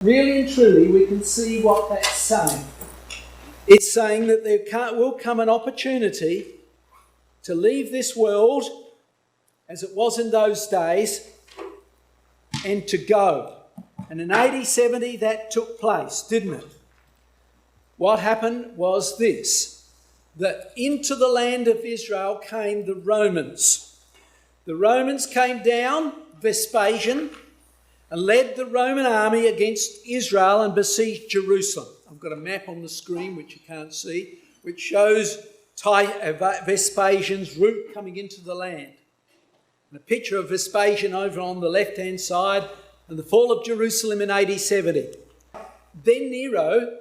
Really and truly, we can see what that's saying. It's saying that there will come an opportunity to leave this world as it was in those days and to go. And in AD 70 that took place, didn't it? What happened was this, that into the land of Israel came the Romans. The Romans came down, Vespasian, and led the Roman army against Israel and besieged Jerusalem. I've got a map on the screen, which you can't see, which shows Vespasian's route coming into the land. And a picture of Vespasian over on the left-hand side and the fall of Jerusalem in AD 70. Then Nero,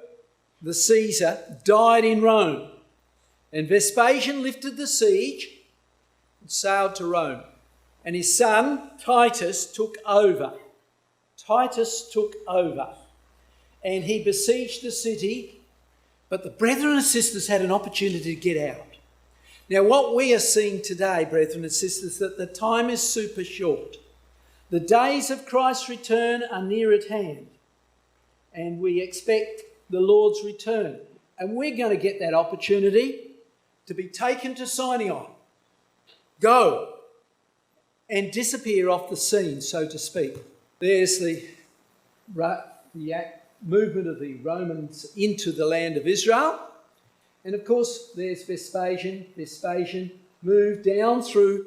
the Caesar, died in Rome. And Vespasian lifted the siege and sailed to Rome. And his son, Titus, took over. And he besieged the city, but the brethren and sisters had an opportunity to get out. Now, what we are seeing today, brethren and sisters, that the time is super short. The days of Christ's return are near at hand, and we expect the Lord's return. And we're going to get that opportunity to be taken to Sinai, go and disappear off the scene, so to speak. There's the movement of the Romans into the land of Israel. And of course, there's Vespasian. Vespasian moved down through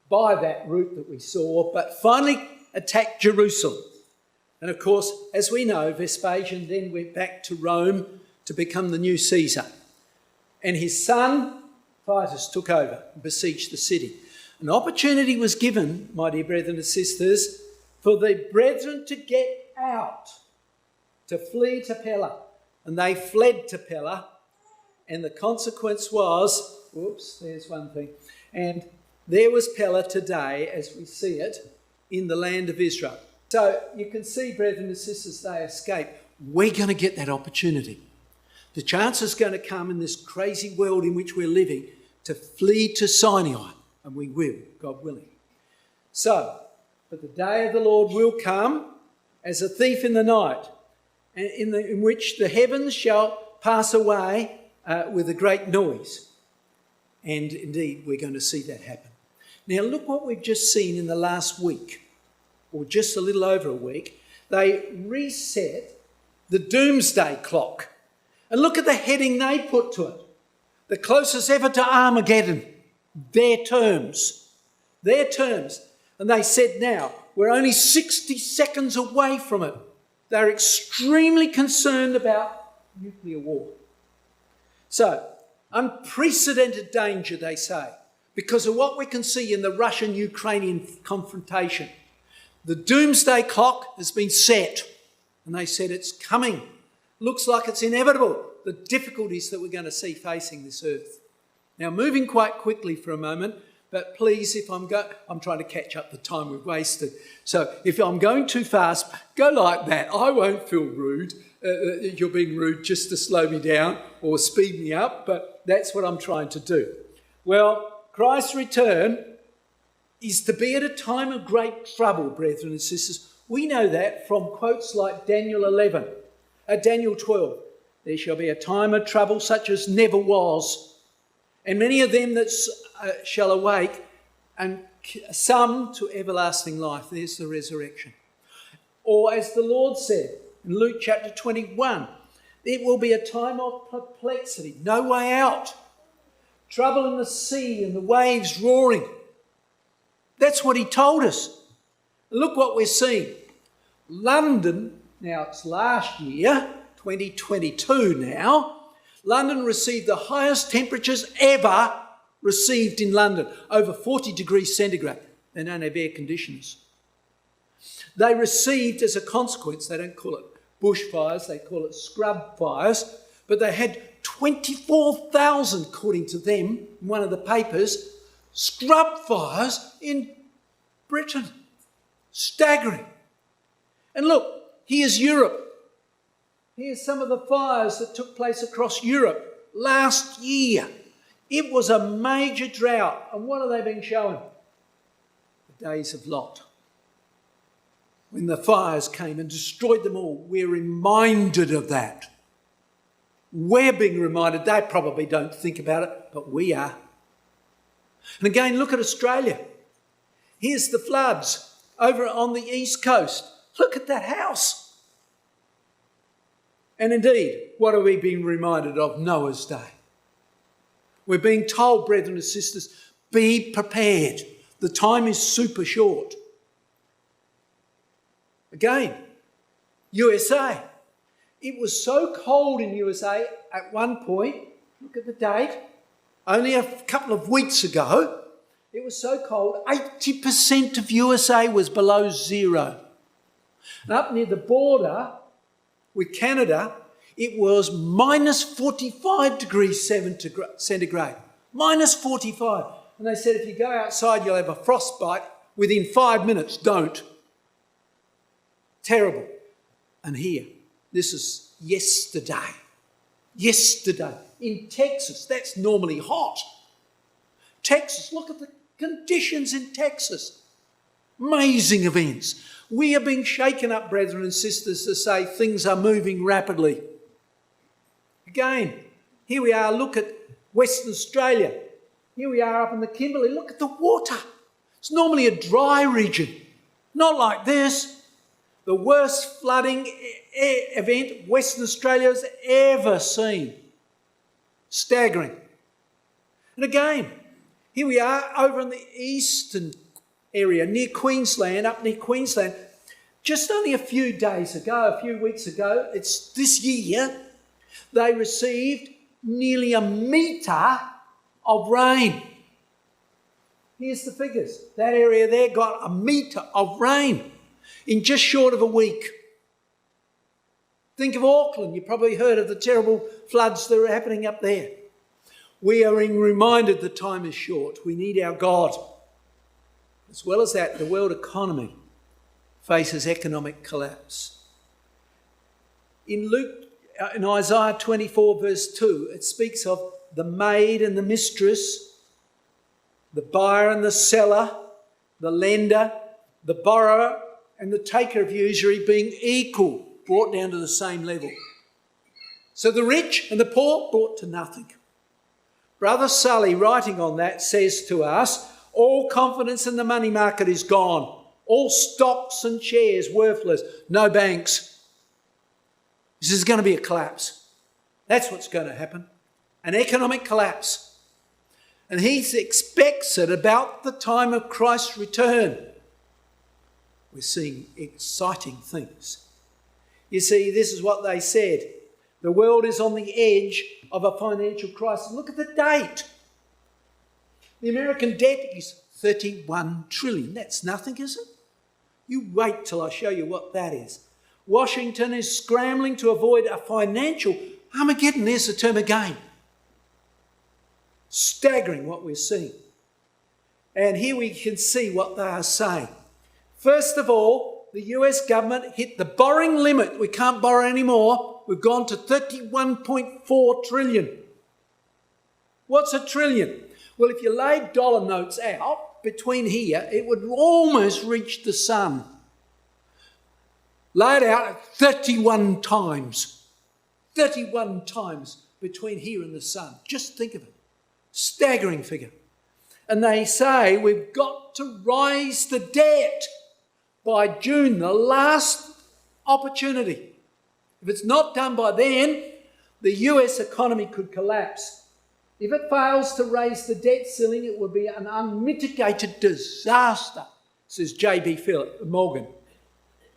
by that route that we saw, but finally attacked Jerusalem. And of course, as we know, Vespasian then went back to Rome to become the new Caesar. And his son, Titus, took over and besieged the city. An opportunity was given, my dear brethren and sisters, for the brethren to get out, to flee to Pella. And they fled to Pella. And the consequence was, there's one thing. And there was Pella today, as we see it, in the land of Israel. So you can see, brethren and sisters, they escaped. We're going to get that opportunity. The chance is going to come in this crazy world in which we're living to flee to Sinai. And we will, God willing. So, but the day of the Lord will come as a thief in the night, in which the heavens shall pass away with a great noise. And indeed, we're going to see that happen. Now, look what we've just seen in the last week, or just a little over a week. They reset the Doomsday Clock. And look at the heading they put to it. The closest ever to Armageddon. Their terms. And they said now, we're only 60 seconds away from it. They're extremely concerned about nuclear war. So, unprecedented danger, they say, because of what we can see in the Russian-Ukrainian confrontation. The Doomsday Clock has been set, and they said it's coming. Looks like it's inevitable, the difficulties that we're going to see facing this earth. Now, moving quite quickly for a moment, but please, if I'm trying to catch up the time we've wasted. So if I'm going too fast, go like that. I won't feel rude. You're being rude just to slow me down or speed me up, but that's what I'm trying to do. Well, Christ's return is to be at a time of great trouble, brethren and sisters. We know that from quotes like Daniel 12. There shall be a time of trouble such as never was. And many of them that shall awake, and some to everlasting life. There's the resurrection. Or as the Lord said in Luke chapter 21, it will be a time of perplexity, no way out. Trouble in the sea and the waves roaring. That's what he told us. Look what we're seeing. London, now it's last year, 2022 now, London received the highest temperatures ever received in London, over 40 degrees centigrade. They don't have air conditioners. They received, as a consequence, they don't call it bushfires, they call it scrub fires, but they had 24,000, according to them, in one of the papers, scrub fires in Britain. Staggering. And look, here's Europe. Here's some of the fires that took place across Europe last year. It was a major drought. And what have they been showing? The days of Lot. when the fires came and destroyed them all. We're reminded of that. We're being reminded. They probably don't think about it, but we are. And again, look at Australia. Here's the floods over on the east coast. Look at that house. And indeed, what are we being reminded of? Noah's Day. We're being told, brethren and sisters, be prepared. The time is super short. Again, USA. It was so cold in USA at one point, look at the date, only a couple of weeks ago, it was so cold, 80% of USA was below zero. And up near the border with Canada, it was minus 45 degrees centigrade. Minus 45. And they said if you go outside, you'll have a frostbite within 5 minutes. Don't. Terrible. And here, this is yesterday. Yesterday. In Texas, that's normally hot. Texas, look at the conditions in Texas. Amazing events. We are being shaken up, brethren and sisters, to say things are moving rapidly. Again, here we are, look at Western Australia. Here we are up in the Kimberley. Look at the water. It's normally a dry region. Not like this. The worst flooding event Western Australia's ever seen. Staggering. And again, here we are over in the eastern area, near Queensland, up near Queensland. Just only a few weeks ago, it's this year, they received nearly a metre of rain. Here's the figures. That area there got a metre of rain in just short of a week. Think of Auckland. You've probably heard of the terrible floods that are happening up there. We are being reminded the time is short. We need our God. As well as that, the world economy faces economic collapse. In Isaiah 24 verse 2, it speaks of the maid and the mistress, the buyer and the seller, the lender, the borrower and the taker of usury being equal, brought down to the same level. So the rich and the poor brought to nothing. Brother Sully, writing on that, says to us, all confidence in the money market is gone. All stocks and shares worthless. No banks. This is going to be a collapse. That's what's going to happen. An economic collapse. And he expects it about the time of Christ's return. We're seeing exciting things. You see, this is what they said. The world is on the edge of a financial crisis. Look at the date. The American debt is 31 trillion. That's nothing, is it? You wait till I show you what that is. Washington is scrambling to avoid a financial Armageddon. There's the term again. Staggering what we're seeing. And here we can see what they are saying. First of all, the US government hit the borrowing limit. We can't borrow anymore. We've gone to 31.4 trillion. What's a trillion? Well, if you laid dollar notes out between here, it would almost reach the sun. Lay it out 31 times. 31 times between here and the sun. Just think of it. Staggering figure. And they say we've got to rise the debt by June, the last opportunity. If it's not done by then, the US economy could collapse. If it fails to raise the debt ceiling, it would be an unmitigated disaster, says J.B. Morgan.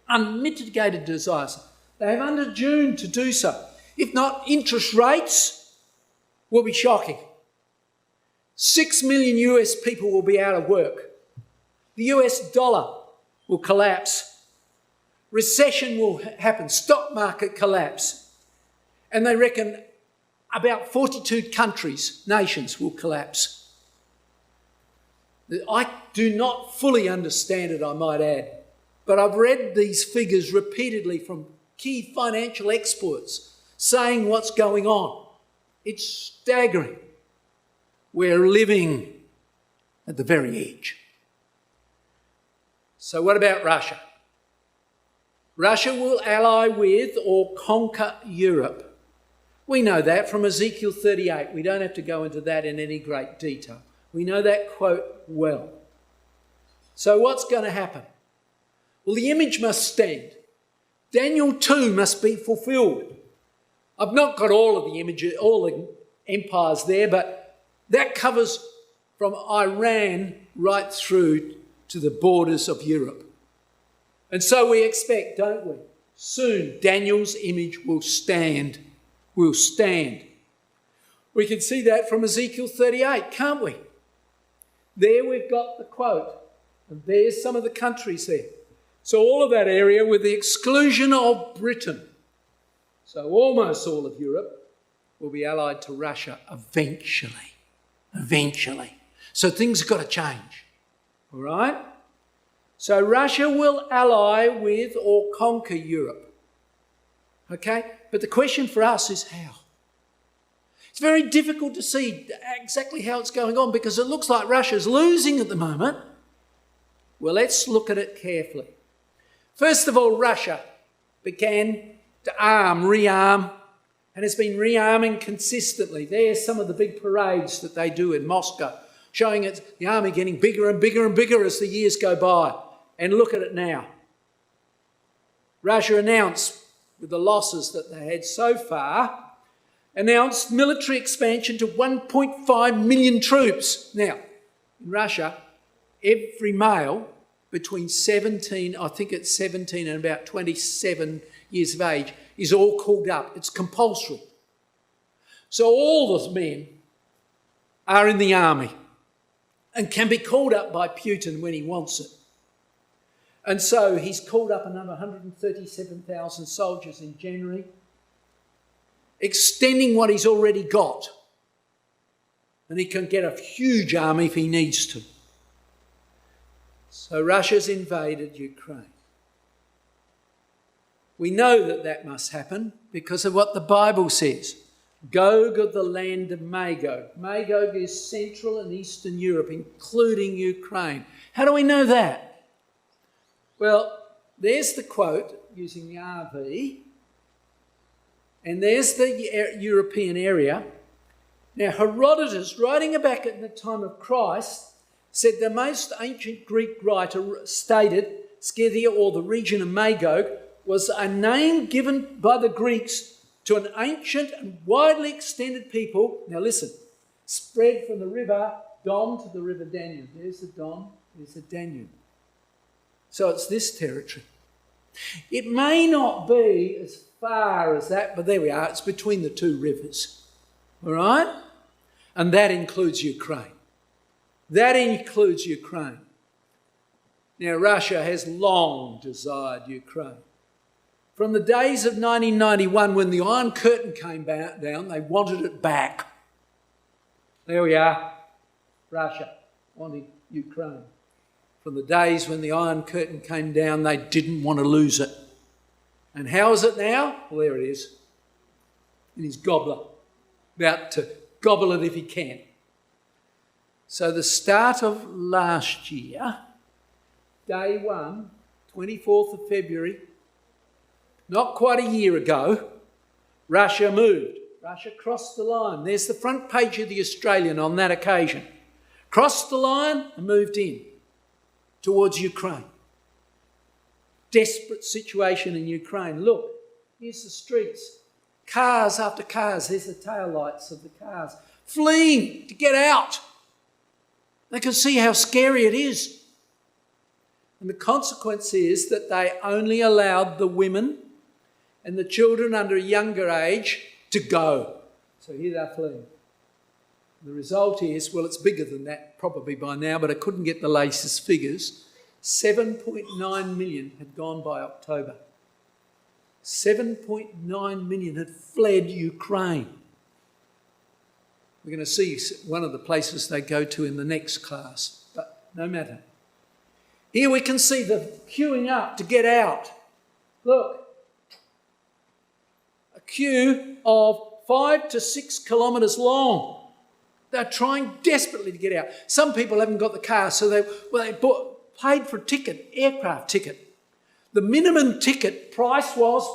Unmitigated disaster. They have under June to do so. If not, interest rates will be shocking. 6 million US people will be out of work. The US dollar will collapse. Recession will happen. Stock market collapse. And they reckon about 42 countries, nations will collapse. I do not fully understand it, I might add. But I've read these figures repeatedly from key financial experts saying what's going on. It's staggering. We're living at the very edge. So what about Russia? Russia will ally with or conquer Europe. We know that from Ezekiel 38. We don't have to go into that in any great detail. We know that quote well. So what's going to happen? Well, the image must stand. Daniel 2 must be fulfilled. I've not got all of the images, all the empires there, but that covers from Iran right through to the borders of Europe. And so we expect, don't we? Soon Daniel's image will stand. Will stand. We can see that from Ezekiel 38, can't we? There we've got the quote. And there's some of the countries there. So all of that area with the exclusion of Britain. So almost all of Europe will be allied to Russia eventually. Eventually. So things have got to change. All right? So Russia will ally with or conquer Europe. Okay? But the question for us is how? It's very difficult to see exactly how it's going on because it looks like Russia's losing at the moment. Well, let's look at it carefully. First of all, Russia began to rearm, and has been rearming consistently. There's some of the big parades that they do in Moscow, showing the army getting bigger and bigger and bigger as the years go by. And look at it now. Russia announced, with the losses that they had so far, announced military expansion to 1.5 million troops. Now, in Russia, every male between 17 and about 27 years of age is all called up. It's compulsory. So all those men are in the army and can be called up by Putin when he wants it. And so he's called up another 137,000 soldiers in January, extending what he's already got. And he can get a huge army if he needs to. So Russia's invaded Ukraine. We know that that must happen because of what the Bible says. Gog of the land of Magog. Magog is Central and Eastern Europe, including Ukraine. How do we know that? Well, there's the quote using the RV, and there's the European area. Now, Herodotus, writing back at the time of Christ, said the most ancient Greek writer stated Scythia, or the region of Magog, was a name given by the Greeks to an ancient and widely extended people. Now listen, spread from the river Don to the river Danube. There's the Don, there's the Danube. So it's this territory. It may not be as far as that, but there we are. It's between the two rivers. All right? And that includes Ukraine. That includes Ukraine. Now, Russia has long desired Ukraine. From the days of 1991, when the Iron Curtain came down, they wanted it back. There we are. Russia wanting Ukraine. From the days when the Iron Curtain came down, they didn't want to lose it. And how is it now? Well, there it is. In his gobbler. About to gobble it if he can. So the start of last year, day 1, 24th of February, not quite a year ago, Russia moved. Russia crossed the line. There's the front page of the Australian on that occasion. Crossed the line and moved in towards Ukraine. Desperate situation in Ukraine. Look, here's the streets. Cars after cars. There's the taillights of the cars. Fleeing to get out. They can see how scary it is. And the consequence is that they only allowed the women and the children under a younger age to go. So here they're fleeing. The result is, well, it's bigger than that probably by now, but I couldn't get the latest figures. 7.9 million had gone by October. 7.9 million had fled Ukraine. We're going to see one of the places they go to in the next class, but no matter. Here we can see the queuing up to get out. Look, a queue of 5 to 6 kilometres long. They're trying desperately to get out. Some people haven't got the car, so they paid for a ticket, aircraft ticket, The minimum ticket price was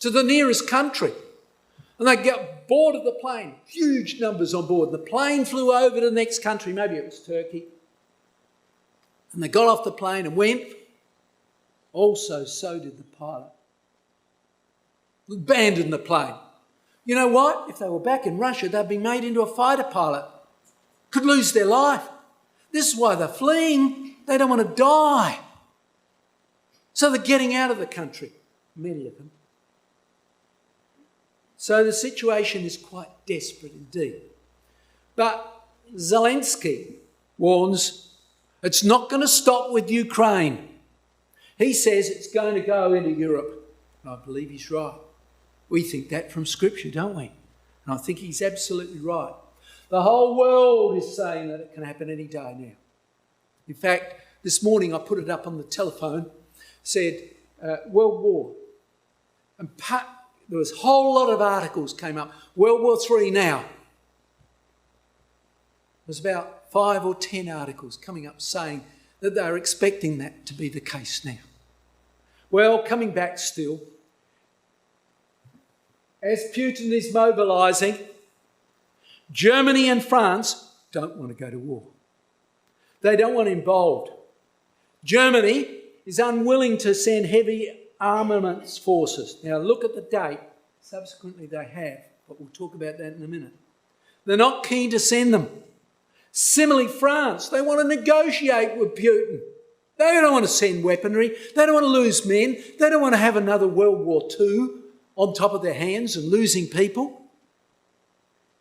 to the nearest country. And they get boarded the plane, huge numbers on board. The plane flew over to the next country, maybe it was Turkey. And they got off the plane and went. Also, so did the pilot. Abandoned the plane. You know what? If they were back in Russia, they'd be made into a fighter pilot. Could lose their life. This is why they're fleeing. They don't want to die. So they're getting out of the country, many of them. So the situation is quite desperate indeed. But Zelensky warns it's not going to stop with Ukraine. He says it's going to go into Europe. And I believe he's right. We think that from Scripture, don't we? And I think he's absolutely right. The whole world is saying that it can happen any day now. In fact, this morning I put it up on the telephone, said World War. And there was a whole lot of articles came up. World War III now. There's about 5 or 10 articles coming up saying that they're expecting that to be the case now. Well, coming back still, as Putin is mobilising, Germany and France don't want to go to war. They don't want involved. Germany is unwilling to send heavy armaments forces. Now look at the date. Subsequently they have, but we'll talk about that in a minute. They're not keen to send them. Similarly, France, they want to negotiate with Putin. They don't want to send weaponry. They don't want to lose men. They don't want to have another World War II on top of their hands and losing people.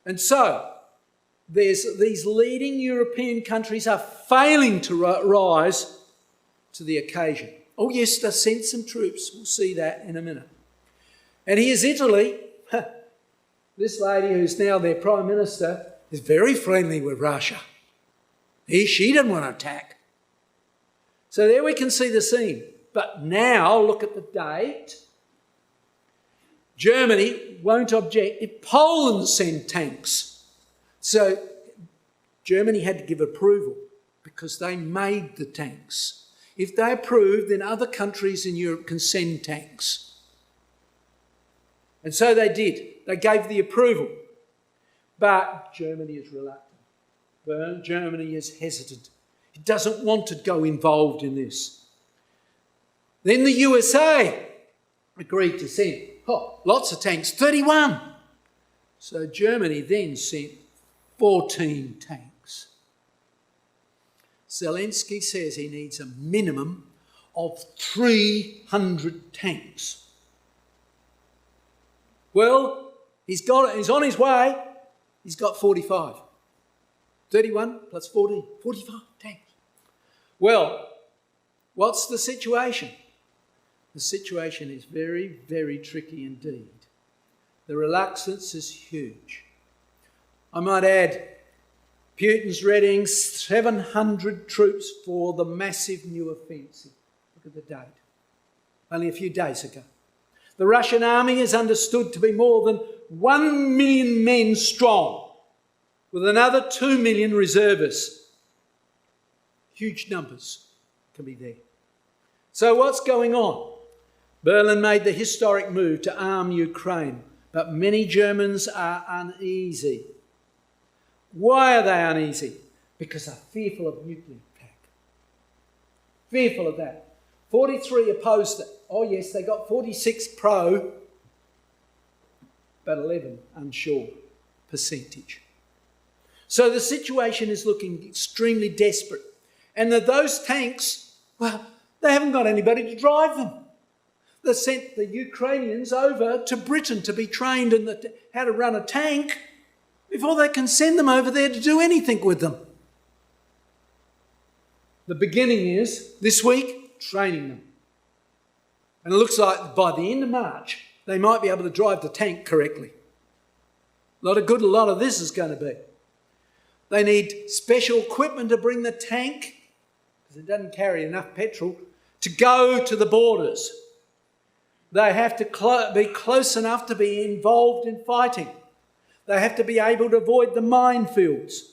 And so these leading European countries are failing to rise to the occasion. Oh yes, they sent some troops. We'll see that in a minute. And here's Italy. This lady who's now their Prime Minister is very friendly with Russia. She didn't want to attack. So there we can see the scene. But now look at the date. Germany won't object if Poland send tanks. So Germany had to give approval because they made the tanks. If they approved, then other countries in Europe can send tanks. And so they did. They gave the approval. But Germany is reluctant. Germany is hesitant. It doesn't want to go involved in this. Then the USA agreed to send lots of tanks, 31. So Germany then sent 14 tanks. Zelensky says he needs a minimum of 300 tanks. Well, he's on his way. He's got 45. 31 plus 40, 45 tanks. Well, what's the situation? The situation is very, very tricky indeed. The reluctance is huge. I might add, Putin's readying 700 troops for the massive new offensive. Look at the date. Only a few days ago. The Russian army is understood to be more than 1 million men strong, with another 2 million reservists. Huge numbers can be there. So what's going on? Berlin made the historic move to arm Ukraine, but many Germans are uneasy. Why are they uneasy? Because they're fearful of nuclear attack. Fearful of that. 43 opposed it. Oh yes, they got 46 pro, but 11 unsure percentage. So the situation is looking extremely desperate. And those tanks, well, they haven't got anybody to drive them. They sent the Ukrainians over to Britain to be trained in how to run a tank before they can send them over there to do anything with them. The beginning is, this week, training them. And it looks like by the end of March, they might be able to drive the tank correctly. A lot of this is going to be. They need special equipment to bring the tank, because it doesn't carry enough petrol, to go to the borders. They have to be close enough to be involved in fighting. They have to be able to avoid the minefields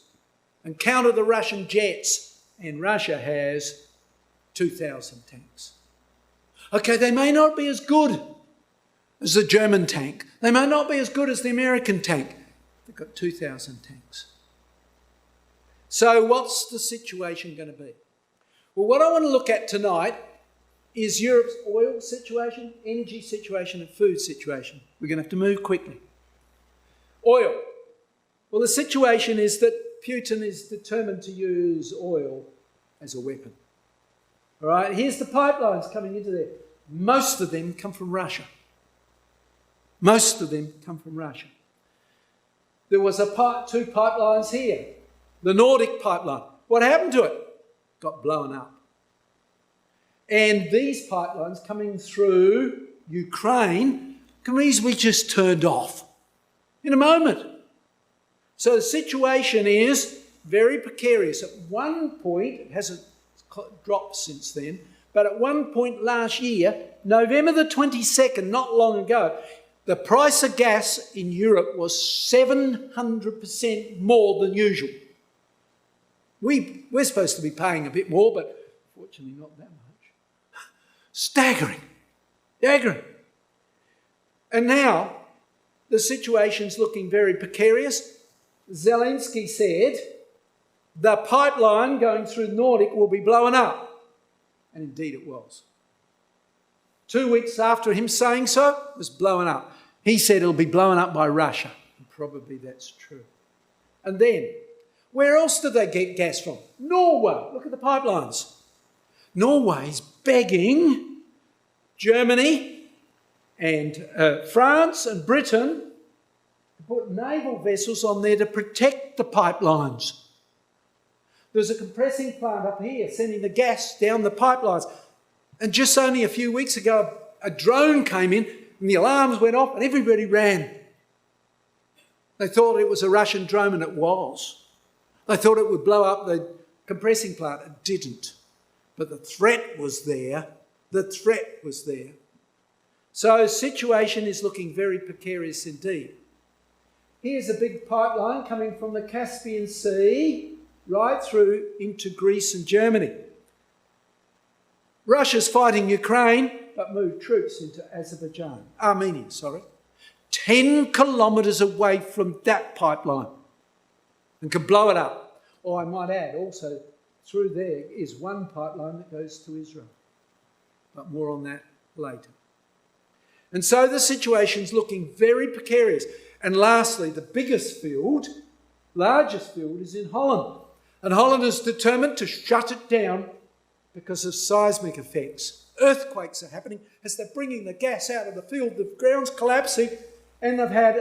and counter the Russian jets. And Russia has 2,000 tanks. Okay, they may not be as good as the German tank. They may not be as good as the American tank. They've got 2,000 tanks. So what's the situation going to be? Well, what I want to look at tonight is Europe's oil situation, energy situation and food situation. We're going to have to move quickly. Oil. Well, the situation is that Putin is determined to use oil as a weapon. All right, here's the pipelines coming into there. Most of them come from Russia. Most of them come from Russia. There was two pipelines here. The Nordic pipeline. What happened to it? Got blown up. And these pipelines coming through Ukraine can easily just turned off in a moment. So the situation is very precarious. At one point, it hasn't dropped since then, but at one point last year, November the 22nd, not long ago, the price of gas in Europe was 700% more than usual. We're supposed to be paying a bit more, but fortunately not that much. Staggering. Staggering. And now the situation's looking very precarious. Zelensky said the pipeline going through Nordic will be blown up. And indeed it was. 2 weeks after him saying so, it was blown up. He said it'll be blown up by Russia. And probably that's true. And then, where else did they get gas from? Norway. Look at the pipelines. Norway's begging Germany and France and Britain to put naval vessels on there to protect the pipelines. There's a compressing plant up here sending the gas down the pipelines. And just only a few weeks ago, a drone came in and the alarms went off and everybody ran. They thought it was a Russian drone, and it was. They thought it would blow up the compressing plant. It didn't. But the threat was there. The threat was there. So the situation is looking very precarious indeed. Here's a big pipeline coming from the Caspian Sea right through into Greece and Germany. Russia's fighting Ukraine, but moved troops into Armenia, 10 kilometres away from that pipeline, and can blow it up. Or I might add, also through there is one pipeline that goes to Israel. But more on that later. And so the situation's looking very precarious. And lastly, the largest field is in Holland. And Holland is determined to shut it down because of seismic effects. Earthquakes are happening as they're bringing the gas out of the field. The ground's collapsing, and they've had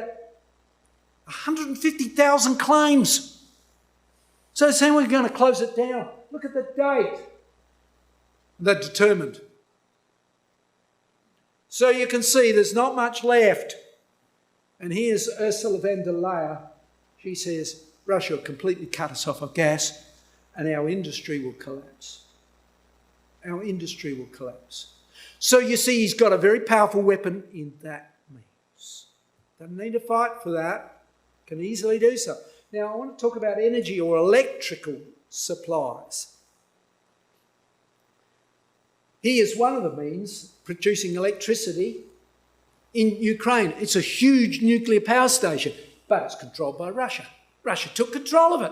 150,000 claims. So they're saying we're going to close it down. Look at the date. They're determined. So you can see there's not much left. And here's Ursula von der Leyen. She says Russia will completely cut us off of gas and our industry will collapse. Our industry will collapse. So you see he's got a very powerful weapon in that means. Doesn't need to fight for that. Can easily do so. Now I want to talk about energy or electrical supplies. He is one of the means producing electricity in Ukraine. It's a huge nuclear power station, but it's controlled by Russia. Russia took control of it.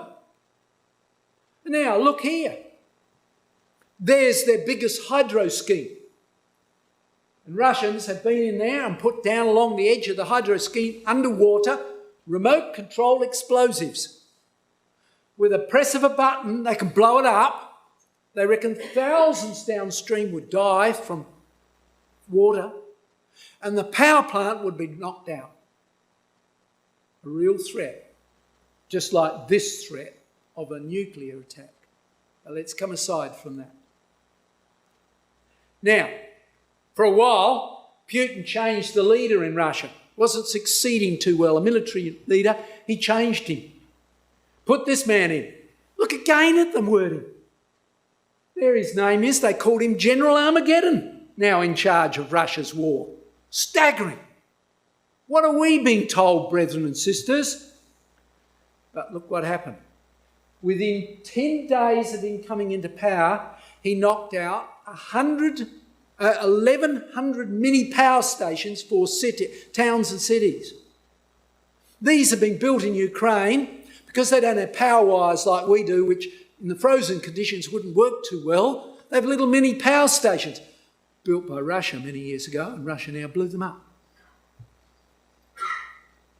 Now, look here. There's their biggest hydro scheme. And Russians have been in there and put down along the edge of the hydro scheme underwater remote control explosives. With a press of a button, they can blow it up. They reckon thousands downstream would die from water, and the power plant would be knocked out. A real threat, just like this threat of a nuclear attack. Now, let's come aside from that. Now, for a while, Putin changed the leader in Russia. Wasn't succeeding too well, a military leader. He changed him. Put this man in. Look again at the wording. There his name is. They called him General Armageddon, now in charge of Russia's war. Staggering. What are we being told, brethren and sisters? But look what happened. Within 10 days of him coming into power, he knocked out 100 1,100 mini power stations for towns and cities. These have been built in Ukraine because they don't have power wires like we do, which in the frozen conditions wouldn't work too well. They have little mini power stations built by Russia many years ago, and Russia now blew them up.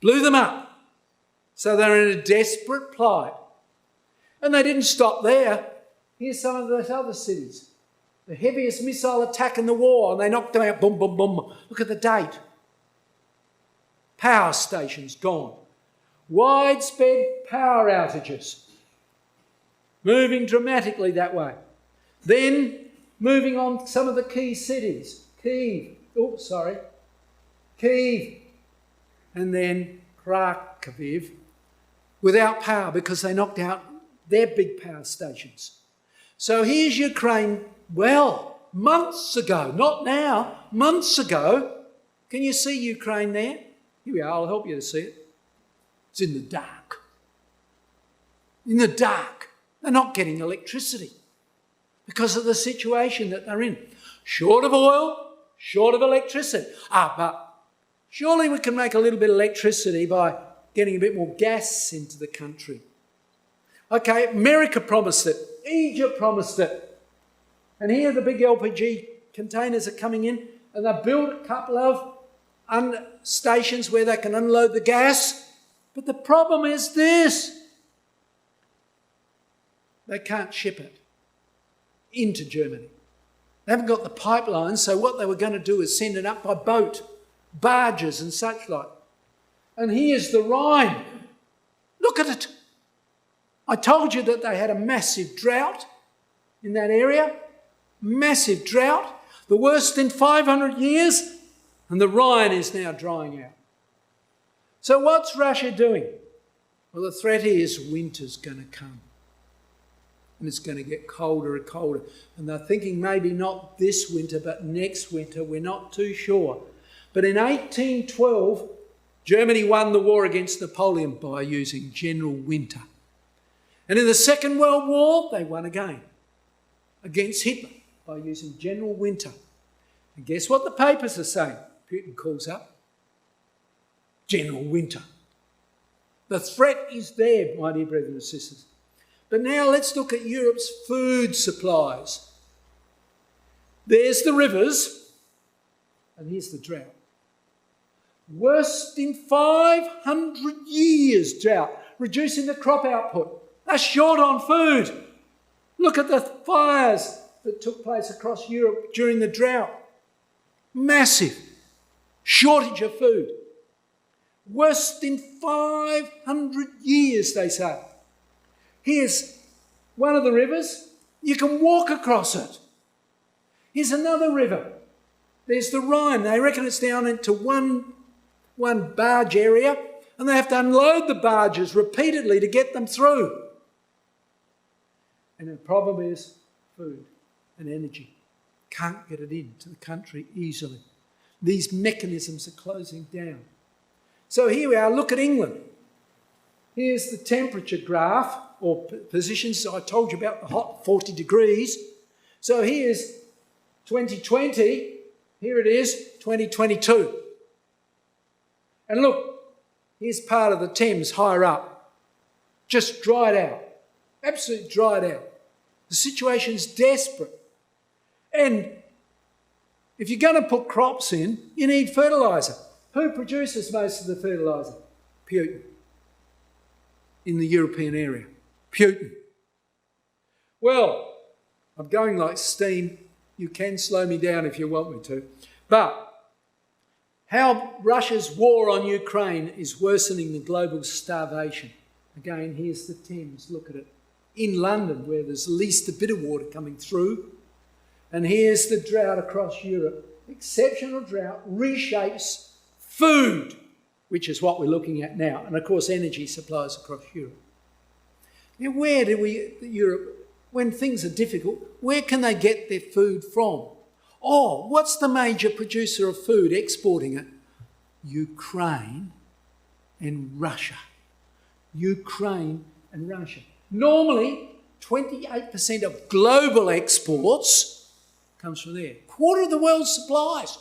Blew them up. So they're in a desperate plight. And they didn't stop there. Here's some of those other cities. The heaviest missile attack in the war, and they knocked them out, boom, boom, boom. Look at the date. Power stations gone. Widespread power outages. Moving dramatically that way. Then moving on to some of the key cities. Kyiv. And then Kharkiv without power because they knocked out their big power stations. So here's Ukraine, well, months ago, not now, months ago. Can you see Ukraine there? Here we are, I'll help you to see it. It's in the dark. In the dark. They're not getting electricity because of the situation that they're in. Short of oil, short of electricity. But surely we can make a little bit of electricity by getting a bit more gas into the country. Okay, America promised it. Egypt promised it. And here the big LPG containers are coming in, and they've built a couple of stations where they can unload the gas. But the problem is this. They can't ship it into Germany. They haven't got the pipelines, so what they were going to do is send it up by boat, barges and such like. And here's the Rhine. Look at it. I told you that they had a massive drought in that area. Massive drought. The worst in 500 years. And the Rhine is now drying out. So what's Russia doing? Well, the threat is winter's going to come. And it's going to get colder and colder. And they're thinking maybe not this winter, but next winter. We're not too sure. But in 1812, Germany won the war against Napoleon by using general winter. And in the Second World War, they won again against Hitler by using general winter. And guess what the papers are saying? Putin calls up general winter. The threat is there, my dear brothers and sisters. But now let's look at Europe's food supplies. There's the rivers, and here's the drought. Worst in 500 years drought, reducing the crop output. They're short on food. Look at the fires that took place across Europe during the drought. Massive shortage of food. Worst in 500 years, they say. Here's one of the rivers. You can walk across it. Here's another river. There's the Rhine. They reckon it's down into one barge area, and they have to unload the barges repeatedly to get them through. And the problem is food and energy. Can't get it into the country easily. These mechanisms are closing down. So here we are, look at England. Here's the temperature graph, or positions. So I told you about the hot 40 degrees. So here's 2020, here it is, 2022. And look, here's part of the Thames higher up. Just dried out. Absolutely dried out. The situation's desperate. And if you're going to put crops in, you need fertiliser. Who produces most of the fertiliser? Putin. In the European area. Putin. Well, I'm going like steam. You can slow me down if you want me to. But how Russia's war on Ukraine is worsening the global starvation. Again, here's the Thames. Look at it. In London, where there's at least a bit of water coming through. And here's the drought across Europe. Exceptional drought reshapes food, which is what we're looking at now. And, of course, energy supplies across Europe. Now, where do Europe, when things are difficult, where can they get their food from? Oh, what's the major producer of food exporting it? Ukraine and Russia. Ukraine and Russia. Normally, 28% of global exports comes from there. Quarter of the world's supplies.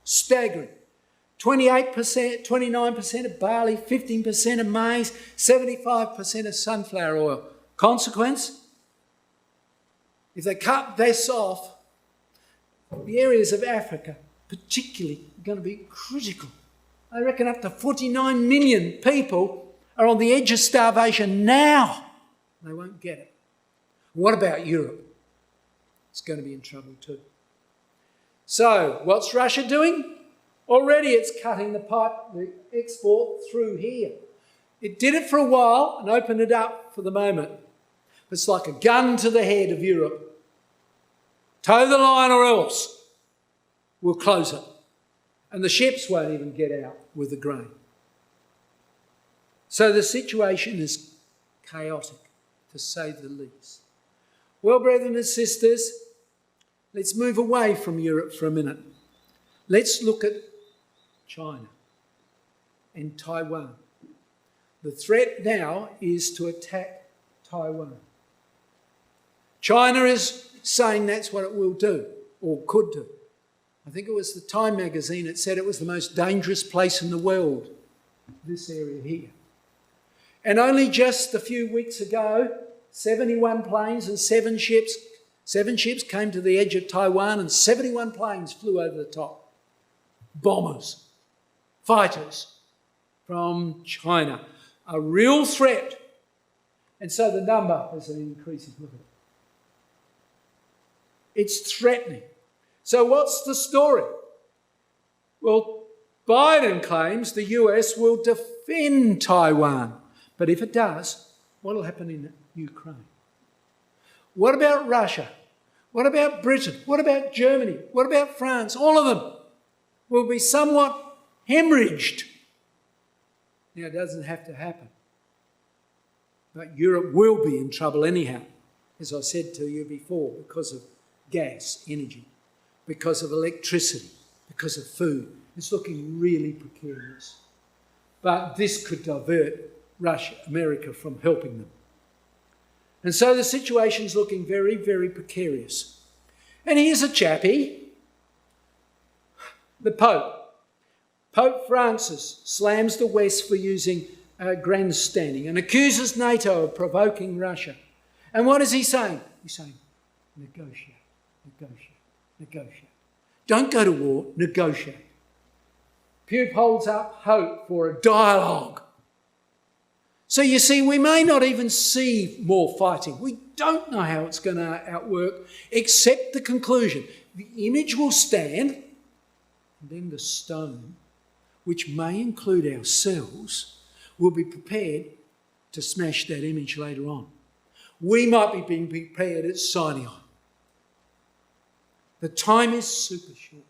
Staggering. 28%, 29% of barley, 15% of maize, 75% of sunflower oil. Consequence? If they cut this off, the areas of Africa particularly are going to be critical. I reckon up to 49 million people are on the edge of starvation now. They won't get it. What about Europe? It's going to be in trouble too. So, what's Russia doing? Already it's cutting the export through here. It did it for a while and opened it up for the moment. It's like a gun to the head of Europe. Toe the line or else we'll close it. And the ships won't even get out with the grain. So the situation is chaotic, to say the least. Well, brethren and sisters, let's move away from Europe for a minute. Let's look at China and Taiwan. The threat now is to attack Taiwan. China is saying that's what it will do, or could do. I think it was the Time magazine that said it was the most dangerous place in the world, this area here. And only just a few weeks ago, 71 planes and 7 ships came to the edge of Taiwan and 71 planes flew over the top. Bombers, fighters from China. A real threat. And so the number is an increasing. Look at it. It's threatening. So what's the story? Well, Biden claims the US will defend Taiwan. But if it does, what will happen in Ukraine? What about Russia? What about Britain? What about Germany? What about France? All of them will be somewhat hemorrhaged. Now, it doesn't have to happen. But Europe will be in trouble anyhow, as I said to you before, because of gas, energy, because of electricity, because of food. It's looking really precarious. But this could divert America from helping them. And so the situation's looking very, very precarious. And here's a chappie, the Pope. Pope Francis slams the West for using grandstanding and accuses NATO of provoking Russia. And what is he saying? He's saying, negotiate, negotiate, negotiate. Don't go to war, negotiate. Pope holds up hope for a dialogue. So you see, we may not even see more fighting. We don't know how it's going to outwork, except the conclusion. The image will stand, and then the stone, which may include ourselves, will be prepared to smash that image later on. We might be being prepared at Sinai. The time is super short.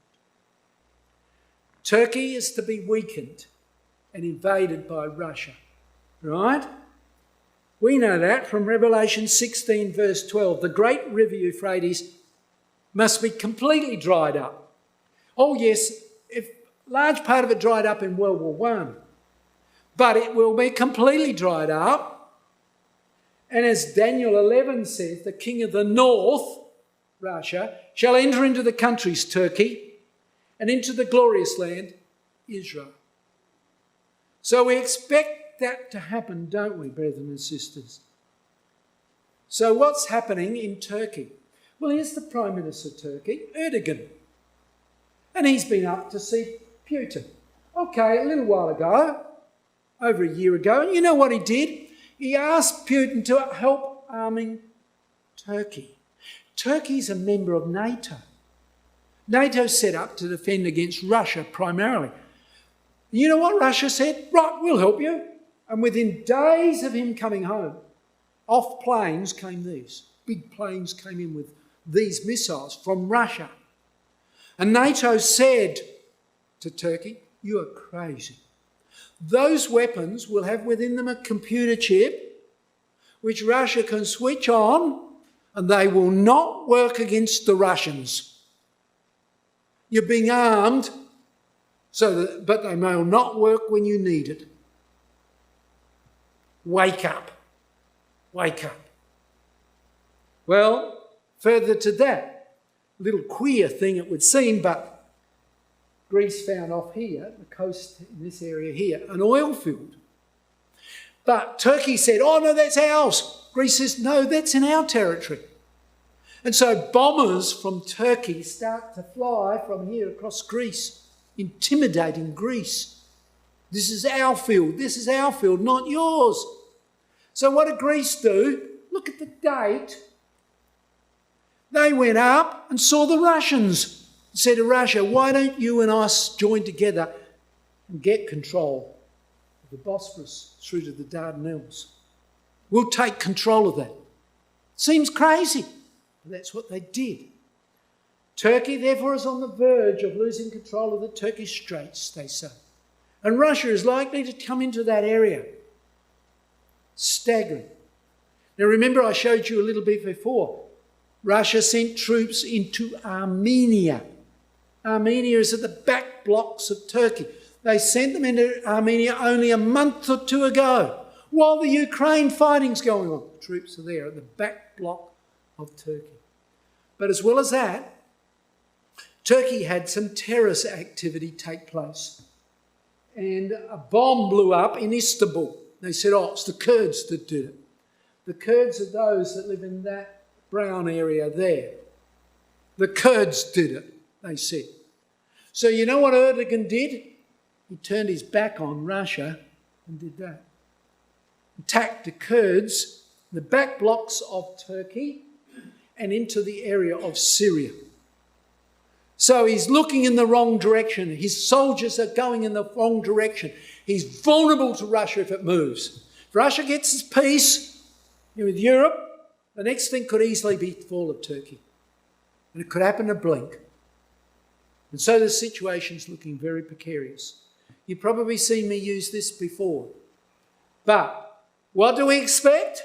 Turkey is to be weakened and invaded by Russia. Right? We know that from Revelation 16 verse 12. The great river Euphrates must be completely dried up. Oh yes, a large part of it dried up in World War I. But it will be completely dried up. And as Daniel 11 says, the king of the north, Russia, shall enter into the countries, Turkey, and into the glorious land, Israel. So we expect that to happen, don't we, brethren and sisters? So what's happening in Turkey? Well, here's the Prime Minister of Turkey, Erdogan. And he's been up to see Putin. Okay, a little while ago, over a year ago, and you know what he did? He asked Putin to help arming Turkey. Turkey's a member of NATO. NATO's set up to defend against Russia primarily. You know what Russia said? Right, we'll help you. And within days of him coming home, off planes came these. Big planes came in with these missiles from Russia. And NATO said to Turkey, you are crazy. Those weapons will have within them a computer chip which Russia can switch on and they will not work against the Russians. You're being armed, but they will not work when you need it. Wake up. Wake up. Well, Further to that, a little queer thing it would seem, but Greece found off here, the coast in this area here, an oil field. But Turkey said, oh no, that's ours. Greece says, no, that's in our territory. And so bombers from Turkey start to fly from here across Greece, intimidating Greece. This is our field, not yours. So what did Greece do? Look at the date. They went up and saw the Russians. Said to Russia, why don't you and us join together and get control of the Bosphorus through to the Dardanelles? We'll take control of that. Seems crazy, but that's what they did. Turkey, therefore, is on the verge of losing control of the Turkish Straits, they say. And Russia is likely to come into that area. Staggering. Now remember, I showed you a little bit before. Russia sent troops into Armenia. Armenia is at the back blocks of Turkey. They sent them into Armenia only a month or two ago, while the Ukraine fighting's going on. The troops are there at the back block of Turkey. But as well as that, Turkey had some terrorist activity take place. And a bomb blew up in Istanbul. They said, oh, it's the Kurds that did it. The Kurds are those that live in that brown area there. The Kurds did it, they said. So you know what Erdogan did? He turned his back on Russia and did that. Attacked the Kurds, the back blocks of Turkey, and into the area of Syria. So he's looking in the wrong direction. His soldiers are going in the wrong direction. He's vulnerable to Russia if it moves. If Russia gets its peace with Europe, the next thing could easily be the fall of Turkey. And it could happen in a blink. And so the situation's looking very precarious. You've probably seen me use this before. But what do we expect?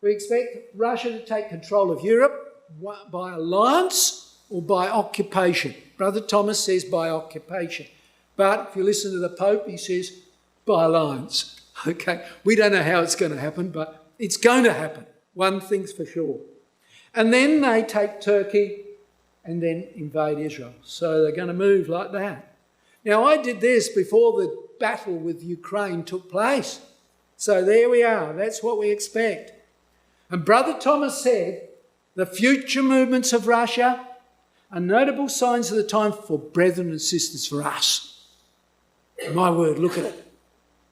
We expect Russia to take control of Europe by alliance or by occupation. Brother Thomas says by occupation. But if you listen to the Pope, he says by alliance. Okay, we don't know how it's going to happen, but it's going to happen. One thing's for sure. And then they take Turkey and then invade Israel. So they're going to move like that. Now, I did this before the battle with Ukraine took place. So there we are. That's what we expect. And Brother Thomas said, the future movements of Russia are notable signs of the time for brethren and sisters, for us. My word, look at it.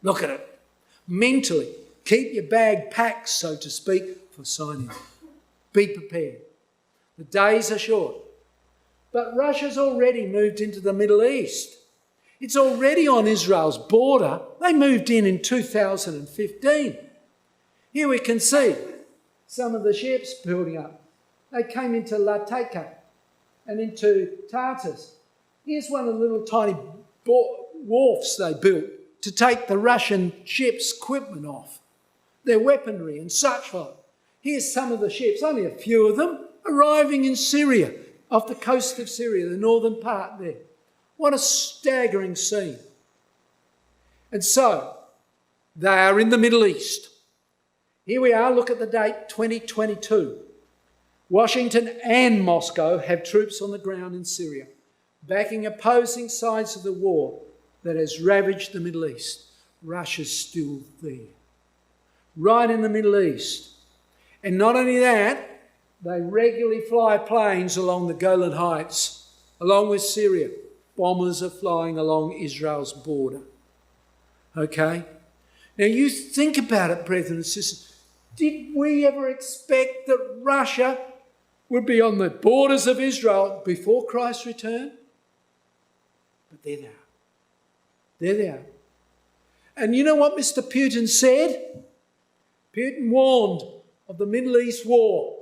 Look at it. Mentally, keep your bag packed, so to speak, for signing. Be prepared. The days are short. But Russia's already moved into the Middle East. It's already on Israel's border. They moved in 2015. Here we can see some of the ships building up. They came into Latakia and into Tartus. Here's one of the little tiny wharfs they built to take the Russian ships' equipment off, their weaponry and such like. Here's some of the ships, only a few of them, arriving in Syria, off the coast of Syria, the northern part there. What a staggering scene. And so, they are in the Middle East. Here we are, look at the date, 2022. Washington and Moscow have troops on the ground in Syria, backing opposing sides of the war that has ravaged the Middle East. Russia's still there, right in the Middle East. And not only that, they regularly fly planes along the Golan Heights, along with Syria. Bombers are flying along Israel's border. Okay? Now you think about it, brethren and sisters. Did we ever expect that Russia would be on the borders of Israel before Christ's return? But there they are. There they are. And you know what Mr. Putin said? Putin warned of the Middle East war.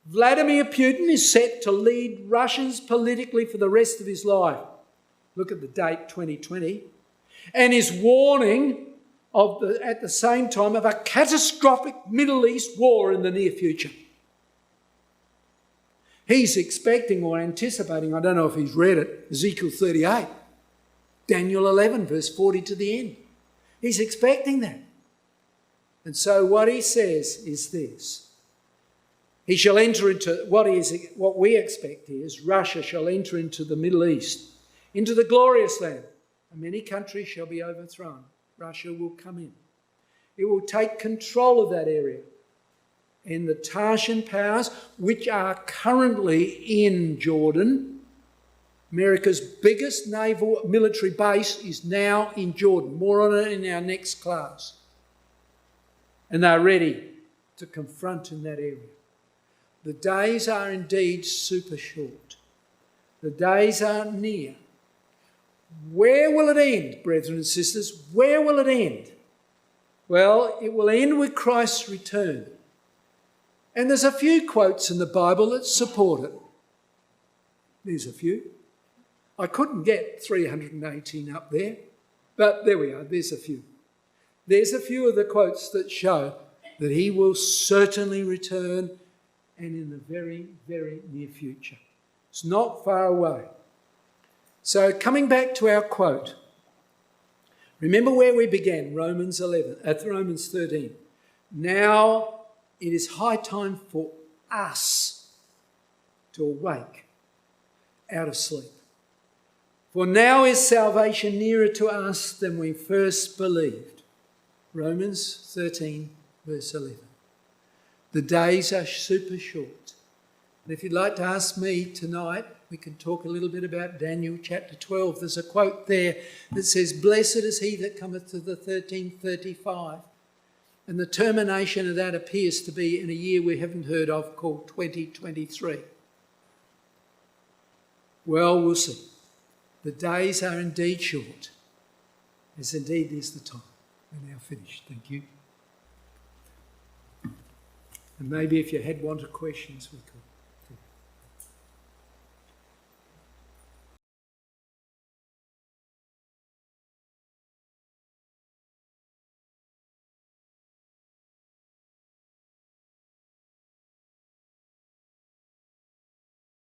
Vladimir Putin is set to lead Russians politically for the rest of his life. Look at the date, 2020. And is warning at the same time of a catastrophic Middle East war in the near future. He's expecting or anticipating, I don't know if he's read it, Ezekiel 38, Daniel 11, verse 40 to the end. He's expecting that. And so what he says is this. He shall enter into, what we expect is, Russia shall enter into the Middle East, into the glorious land, and many countries shall be overthrown. Russia will come in. It will take control of that area. And the Tarshian powers, which are currently in Jordan, America's biggest naval military base is now in Jordan. More on it in our next class. And they're ready to confront in that area. The days are indeed super short. The days are near. Where will it end, brethren and sisters? Where will it end? Well, it will end with Christ's return. And there's a few quotes in the Bible that support it. There's a few. I couldn't get 318 up there, but there we are, there's a few. There's a few of the quotes that show that he will certainly return, and in the very, very near future. It's not far away. So coming back to our quote, remember where we began, Romans 13. Now it is high time for us to awake out of sleep. For now is salvation nearer to us than we first believed. Romans 13, verse 11. The days are super short. And if you'd like to ask me tonight, we can talk a little bit about Daniel chapter 12. There's a quote there that says, "Blessed is he that cometh to the 1335. And the termination of that appears to be in a year we haven't heard of called 2023. Well, we'll see. The days are indeed short, as indeed is the time. We're now finished. Thank you. And maybe if you had wanted questions, we could.